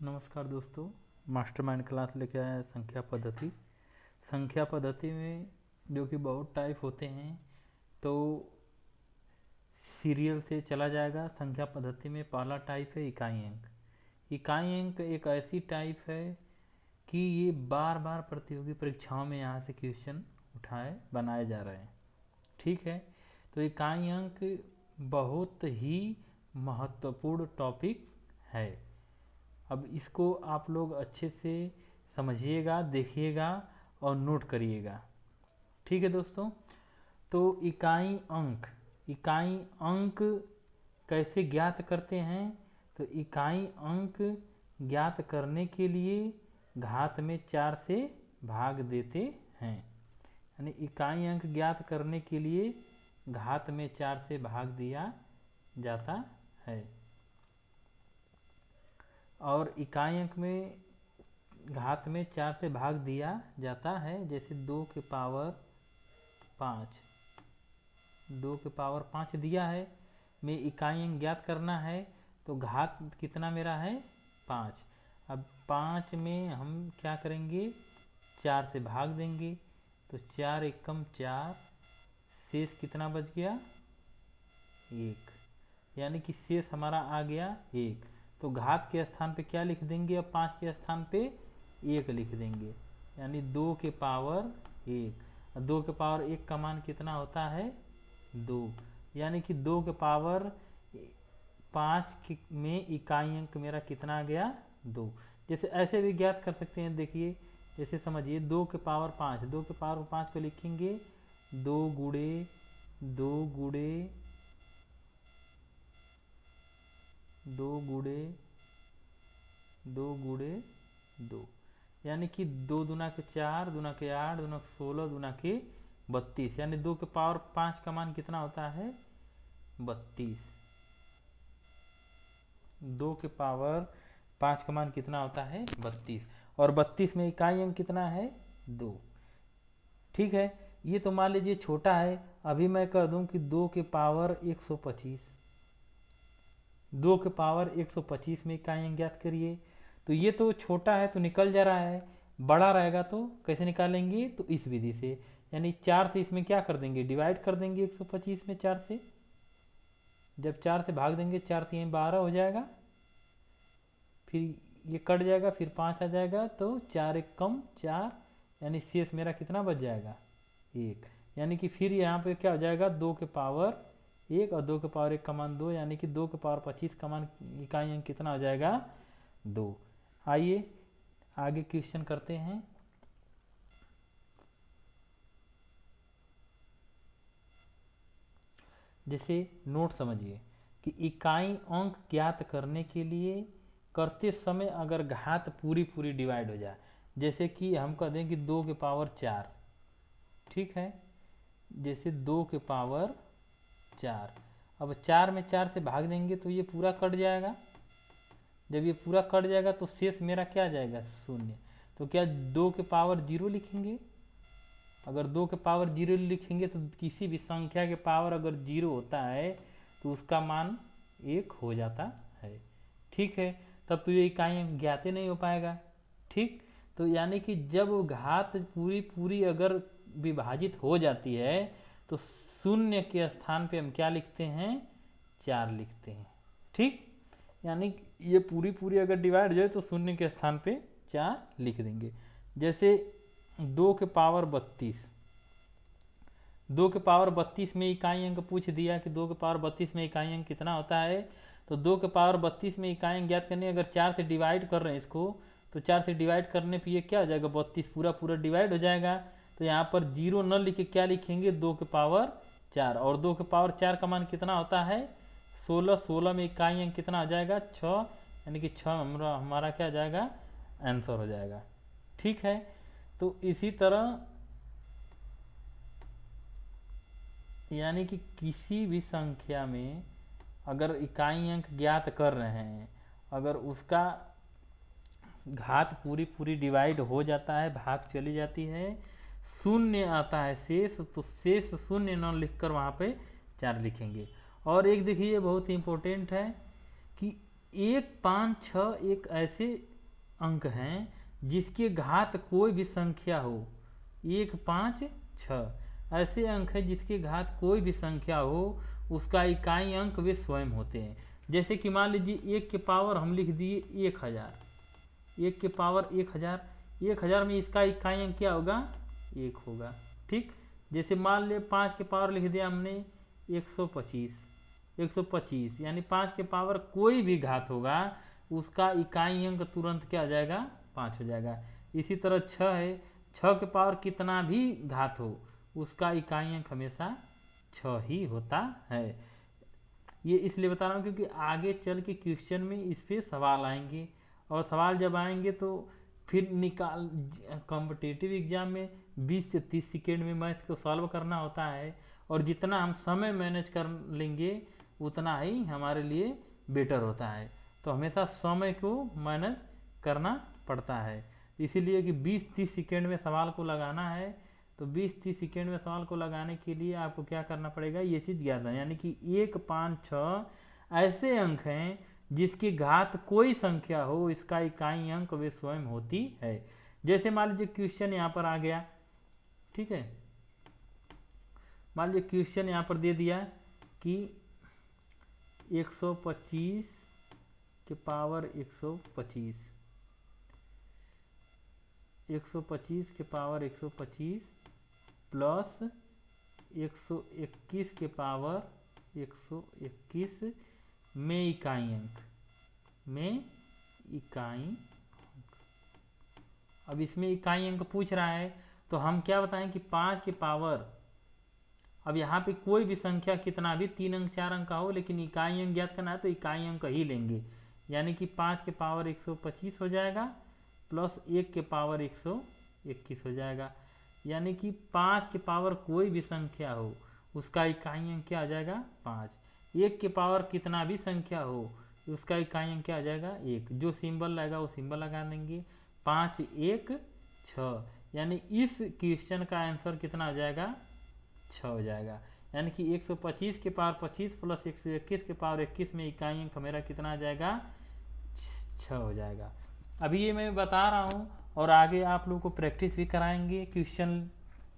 नमस्कार दोस्तों, mastermind class लेके आया है संख्या पद्धति में जो कि बहुत टाइप होते हैं। तो सीरियल से चला जाएगा। संख्या पद्धति में पहला टाइप है इकाई अंक। इकाई अंक एक ऐसी टाइप है कि ये बार बार प्रतियोगी परीक्षाओं में यहाँ से क्वेश्चन बनाए जा रहे हैं। ठीक है, तो इकाई अंक बहुत ही महत्वपूर्ण टॉपिक है। अब इसको आप लोग अच्छे से समझिएगा, देखिएगा और नोट करिएगा। ठीक है दोस्तों, तो इकाई अंक कैसे ज्ञात करते हैं? तो इकाई अंक ज्ञात करने के लिए घात में 4 से भाग देते हैं। यानी इकाई अंक ज्ञात करने के लिए घात में 4 से भाग दिया जाता है। और इकाई अंक में घात में 4 से भाग दिया जाता है। जैसे 2 के पावर 5 दिया है, में इकाई अंक ज्ञात करना है। तो घात कितना मेरा है? 5। अब 5 में हम क्या करेंगे? 4 से भाग देंगे। तो 4 एकम 4, शेष कितना बच गया? 1। यानी कि शेष हमारा आ गया 1। तो घात के स्थान पे क्या लिख देंगे? अब 5 के स्थान पे 1 लिख देंगे। यानी 2 के पावर 1। 2 के पावर 1 का मान कितना होता है? 2। यानी कि 2 के पावर 5 में इकाई अंक मेरा कितना आ गया? 2। जैसे ऐसे भी ज्ञात कर सकते हैं। देखिए, जैसे समझिए 2 के पावर 5, 2 के पावर 5 को लिखेंगे 2 गुणे 2 गुणे 2 गुणे 2 गुणे 2, यानी कि 2 दूना के 4, दूना के 8, दूना के 16, दूना के 32। यानी 2 के पावर 5 का मान कितना होता है? 32। 2 के पावर 5 का मान कितना होता है? 32। और 32 में इकाई अंक कितना है? 2। ठीक है, ये तो मान लीजिए छोटा है। अभी मैं कर दूं कि 2 के पावर 125। 2 के पावर 125 में इकाई अंक ज्ञात करिए। तो ये तो छोटा है तो निकल जा रहा है, बड़ा रहेगा तो कैसे निकालेंगे? तो इस विधि से, यानी 4 से इसमें क्या कर देंगे? डिवाइड कर देंगे 125 में 4 से। जब 4 से भाग देंगे, 4 3 12 हो जाएगा। फिर ये कट जाएगा, फिर 5 आ जाएगा। तो 4 एक कम 4, यानी शेष मेरा कितना बच जाएगा? 1। यानी कि फिर यहाँ पे क्या हो जाएगा? 2 के पावर 1 और 2 के पावर 1 का मान 2, यानी कि 2 के पावर 25 का मान इकाई अंक कितना हो जाएगा? 2। आइए आगे क्वेश्चन करते हैं। जैसे नोट समझिए कि इकाई अंक ज्ञात करने के लिए करते समय अगर घात पूरी डिवाइड हो जाए, जैसे कि हम कह दें कि 2 के पावर 4। ठीक है, जैसे 2 के पावर 4। अब 4 में 4 से भाग देंगे तो ये पूरा कट जाएगा। जब ये पूरा कट जाएगा तो शेष मेरा क्या आ जाएगा? 0। तो क्या 2 के पावर 0 लिखेंगे? अगर 2 के पावर 0 लिखेंगे तो किसी भी संख्या के पावर अगर 0 होता है तो उसका मान 1 हो जाता है। ठीक है, तब तो ये इकाई अंक ज्ञात नहीं हो पाएगा। ठीक, तो यानी कि जब घात पूरी अगर विभाजित हो जाती है तो 0 के स्थान पे हम क्या लिखते हैं? 4 लिखते हैं। ठीक, यानी ये पूरी अगर डिवाइड हो जाए तो 0 के स्थान पे 4 लिख देंगे। जैसे 2 के पावर 32। 2 के पावर 32 में इकाई अंक पूछ दिया कि 2 के पावर 32 में इकाई अंक कितना होता है। तो 2 के पावर 32 में इकाई अंक ज्ञात करने, अगर 4 से डिवाइड कर रहे हैं इसको, तो 4 से डिवाइड करने पे ये क्या हो जाएगा? 32 पूरा डिवाइड हो जाएगा। तो यहाँ पर 0 न लिखे क्या लिखेंगे? 2 के पावर 4। और 2 के पावर 4 का मान कितना होता है? 16। 16 में इकाई अंक कितना हो जाएगा? 6। यानी कि 6 हमारा क्या हो जाएगा? आंसर हो जाएगा। ठीक है, तो इसी तरह यानी कि किसी भी संख्या में अगर इकाई अंक ज्ञात कर रहे हैं, अगर उसका घात पूरी डिवाइड हो जाता है, भाग चली जाती है, 0 आता है शेष, तो शेष 0 न लिखकर वहाँ पे 4 लिखेंगे। और एक देखिए बहुत इंपॉर्टेंट है कि 1 5 6 एक ऐसे अंक हैं जिसके घात कोई भी संख्या हो, 1, 5, 6 ऐसे अंक है जिसके घात कोई भी संख्या हो, उसका इकाई अंक वे स्वयं होते हैं। जैसे कि मान लीजिए 1 के पावर हम लिख दिए 1000, 1 के पावर 1000, 1000 में इसका इकाई अंक क्या होगा, 1 होगा। ठीक, जैसे मान ले 5 के पावर लिख दिया हमने 125, 125 यानी 5 के पावर कोई भी घात होगा उसका इकाई अंक तुरंत क्या आ जाएगा, 5 हो जाएगा। इसी तरह 6 है, 6 के पावर कितना भी घात हो उसका इकाई अंक हमेशा 6 ही होता है। ये इसलिए बता रहा हूँ क्योंकि आगे चल के क्वेश्चन में इस पे सवाल आएंगे, और सवाल जब आएंगे तो फिर निकाल कॉम्पिटिटिव एग्जाम में 20 से 30 सेकेंड में मैथ को सॉल्व करना होता है, और जितना हम समय मैनेज कर लेंगे उतना ही हमारे लिए बेटर होता है। तो हमेशा समय को मैनेज करना पड़ता है, इसीलिए कि 20-30 सेकेंड में सवाल को लगाना है। तो 20-30 सेकेंड में सवाल को लगाने के लिए आपको क्या करना पड़ेगा, ये चीज़ ज्ञात है, यानी कि 1, 5, 6 ऐसे अंक हैं जिसकी घात कोई संख्या हो, इसका इकाई अंक वे स्वयं होती है। जैसे मान लीजिए क्वेश्चन यहाँ पर आ गया, ठीक है, मान लीजिए क्वेश्चन यहाँ पर दे दिया कि 125 के पावर 125, 125 के पावर 125 प्लस 121 के पावर 121 में इकाई अंक, में इकाई अंक। अब इसमें इकाई अंक पूछ रहा है तो हम क्या बताएं कि 5 के पावर, अब यहाँ पे कोई भी संख्या कितना भी 3 अंक 4 अंक का हो, लेकिन इकाई अंक ज्ञात करना है तो इकाई अंक ही लेंगे, यानी कि 5 के पावर 125 हो जाएगा प्लस 1 के पावर 121 हो जाएगा, यानी कि 5 के पावर कोई भी संख्या हो उसका इकाई अंक क्या आ जाएगा, 5। 1 के पावर कितना भी संख्या हो उसका इकाई अंक क्या आ जाएगा, 1। जो सिंबल लगेगा वो सिंबल लगा देंगे, 5, 1, 6, यानी इस क्वेश्चन का आंसर कितना हो जाएगा, 6 हो जाएगा। यानी कि 125 के पावर 25 प्लस 121 के पावर 21 में इकाई अंक मेरा कितना आ जाएगा, 6 हो जाएगा। अभी ये मैं बता रहा हूँ और आगे आप लोगों को प्रैक्टिस भी कराएंगे क्वेश्चन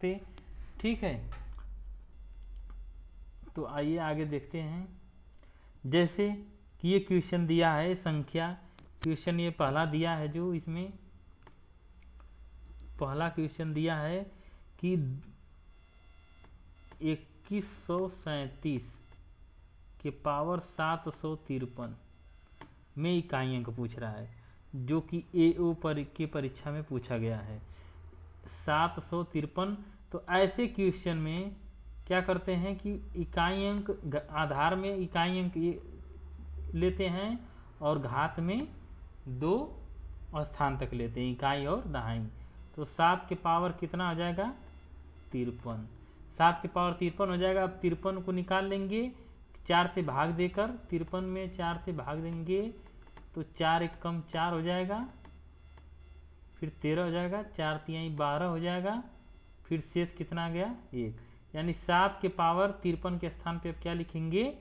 पे, ठीक है। तो आइए आगे देखते हैं। जैसे कि ये क्वेश्चन दिया है संख्या, क्वेश्चन ये पहला दिया है, जो इसमें पहला क्वेश्चन दिया है कि 2137 के पावर 753 में इकाई अंक पूछ रहा है, जो कि AO की परीक्षा में पूछा गया है। 753, तो ऐसे क्वेश्चन में क्या करते हैं कि इकाई अंक आधार में इकाई अंक लेते हैं और घात में 2 स्थान तक लेते हैं, इकाई और दहाई। तो 7 के पावर कितना हो जाएगा, 53, 7 के पावर 53 हो जाएगा। अब 53 को निकाल लेंगे 4 से भाग देकर, 53 में 4 से भाग देंगे तो 4 एक कम 4 हो जाएगा, फिर 13 हो जाएगा, 4 3 12 हो जाएगा, फिर शेष कितना आ गया, 1। यानी 7 के पावर 53 के स्थान पे अब क्या लिखेंगे,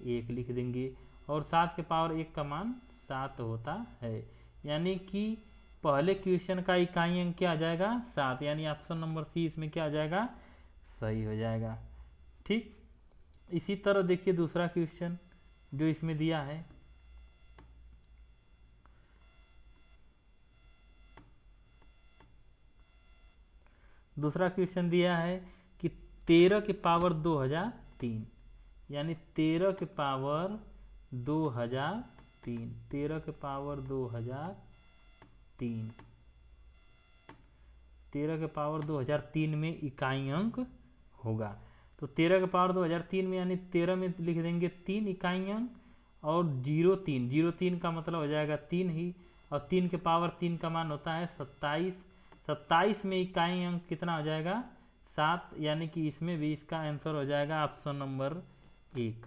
1 लिख देंगे, और 7 के पावर 1 का मान 7 होता है। यानी कि पहले क्वेश्चन का इकाई अंक क्या आ जाएगा, 7, यानी ऑप्शन नंबर सी इसमें क्या आ जाएगा, सही हो जाएगा। ठीक, इसी तरह देखिए दूसरा क्वेश्चन जो इसमें दिया है, दूसरा क्वेश्चन दिया है कि 13 के पावर 2003, यानी 13 के पावर 2003, 13 के पावर 2003, 13 के पावर 2003 में इकाई अंक होगा। तो 13 के पावर 2003 में, यानी 13 में लिख देंगे 3 इकाई अंक, और 03, 03 का मतलब हो जाएगा 3 ही, और 3 के पावर 3 का मान होता है 27, 27 में इकाई अंक कितना हो जाएगा, 7, यानी कि इसमें भी इसका आंसर हो जाएगा ऑप्शन नंबर 1,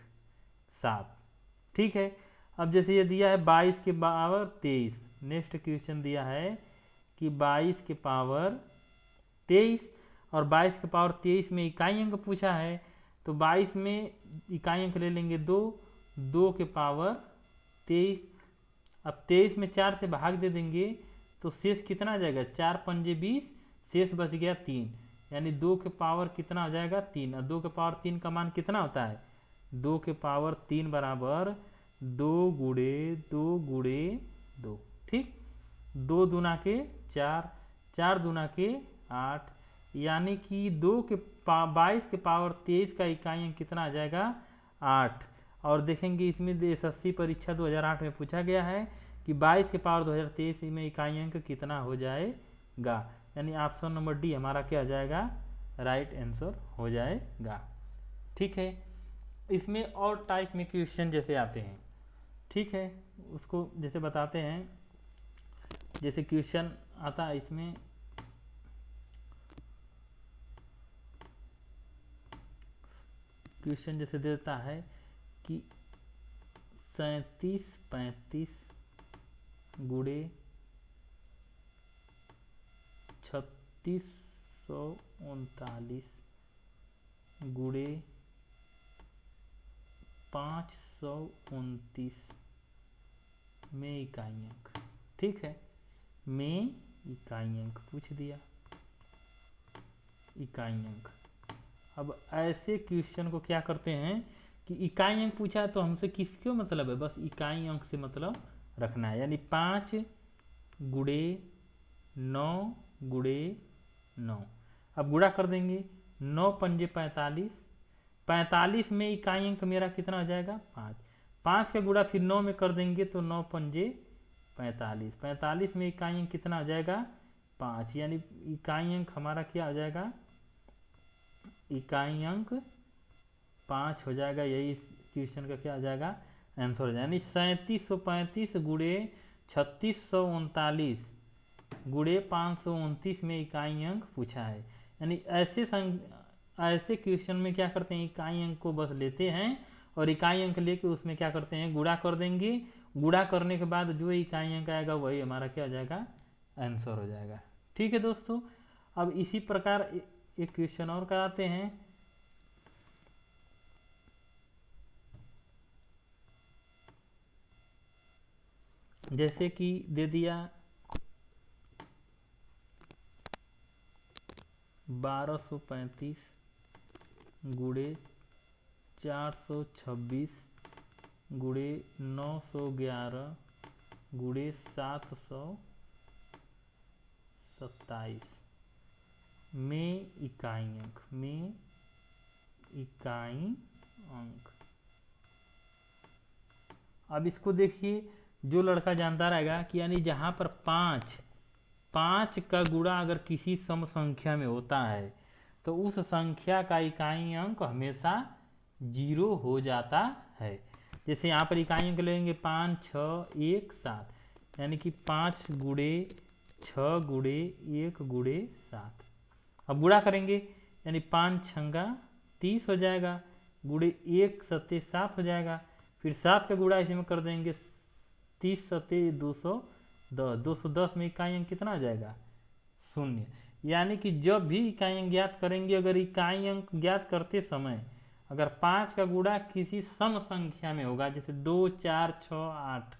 7। ठीक है। अब जैसे ये दिया है 22 के पावर 23, नेक्स्ट क्वेश्चन दिया है कि 22 के पावर 23 और 22 के पावर 23 में इकाई अंक पूछा है। तो 22 में इकाई अंक ले लेंगे 2, 2 के पावर 23, अब 23 में 4 से भाग दे देंगे तो शेष कितना आ जाएगा, 4 पंजे 20, शेष बच गया 3, यानी 2 के पावर कितना हो जाएगा 3, और 2 के पावर 3 का मान कितना होता है, 2 के पावर 3 बराबर 2 गुणे 2 गुणे 2, ठीक। 2 दूना के 4, 4 दूना के 8, यानी कि 22 के पावर 23 का इकाई अंक कितना आ जाएगा 8। और देखेंगे इसमें एसएससी परीक्षा 2008 में पूछा गया है कि 22 के पावर 2023 में इकाई अंक कितना हो जाएगा, यानी ऑप्शन नंबर डी हमारा क्या हो जाएगा, राइट आंसर हो जाएगा। ठीक है, इसमें और टाइप में क्वेश्चन जैसे आते हैं, ठीक है, उसको जैसे बताते हैं। जैसे क्वेश्चन आता है इसमें, क्वेश्चन जैसे देता है कि 37 35 गुणे 3639 गुणे 529 में इकाई अंक, ठीक है, में इकाई अंक पूछ दिया, इकाई अंक। अब ऐसे क्वेश्चन को क्या करते हैं कि इकाई अंक पूछा तो हमसे किसको मतलब है, बस इकाई अंक से मतलब रखना है, यानी 5 गुणे 9 गुणे 9। अब गुणा कर देंगे, 9 पंजे 45, 45 में इकाई अंक मेरा कितना हो जाएगा 5, 5 का गुणा फिर 9 में कर देंगे तो 9 पंजे 45, 45 में इकाई अंक कितना हो जाएगा 5, यानी इकाई अंक हमारा क्या हो जाएगा, इकाई अंक 5 हो जाएगा। यही इस क्वेश्चन का क्या हो जाएगा आंसर हो जाएगा, यानी 3735 गुणे 3639 गुणे 529 में इकाई अंक पूछा है। यानी ऐसे क्वेश्चन में क्या करते हैं, इकाई अंक को बस लेते हैं और इकाई अंक लेके उसमें क्या करते हैं, गुणा कर देंगे, गुणा करने के बाद जो इकाई अंक आएगा वही हमारा क्या हो जाएगा आंसर हो जाएगा। ठीक है दोस्तों, अब इसी प्रकार एक क्वेश्चन और कराते हैं। जैसे कि दे दिया 1235 गुणे 426 गुणे 911 गुणे 727 में इकाई अंक, में इकाई अंक। अब इसको देखिए, जो लड़का जानता रहेगा कि यानी जहाँ पर 5 का गुणा अगर किसी सम संख्या में होता है तो उस संख्या का इकाई अंक हमेशा 0 हो जाता है। जैसे यहाँ पर इकाई अंक लेंगे 5 6 1 7, यानी कि 5 गुणे 6 गुणे 1 गुणे 7। अब गुणा करेंगे, यानी 5 छंगा 30 हो जाएगा, गुणे 1 सत्ते 7 हो जाएगा, फिर 7 का गुणा इसी में कर देंगे, 30 सत्ते 210, 210 में इकाई अंक कितना हो जाएगा 0। यानी कि जब भी इकाई अंक ज्ञात करेंगे, अगर इकाई अंक ज्ञात करते समय अगर 5 का गुणा किसी सम संख्या में होगा, जैसे 2 4 6 8,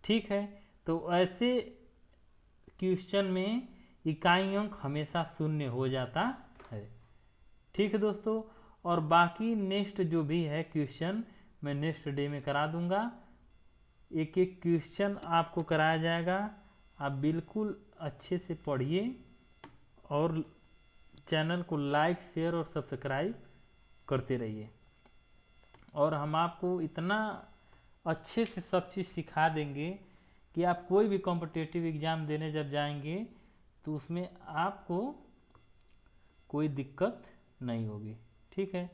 ठीक है, तो ऐसे क्वेश्चन में इकाई अंक हमेशा 0 हो जाता है। ठीक है दोस्तों, और बाकी नेक्स्ट जो भी है क्वेश्चन मैं नेक्स्ट डे में करा दूंगा। एक एक क्वेश्चन आपको कराया जाएगा, आप बिल्कुल अच्छे से पढ़िए और चैनल को लाइक शेयर और सब्सक्राइब करते रहिए। और हम आपको इतना अच्छे से सब चीज़ सिखा देंगे कि आप कोई भी कॉम्पिटिटिव एग्ज़ाम देने जब जाएंगे तो उसमें आपको कोई दिक्कत नहीं होगी। ठीक है।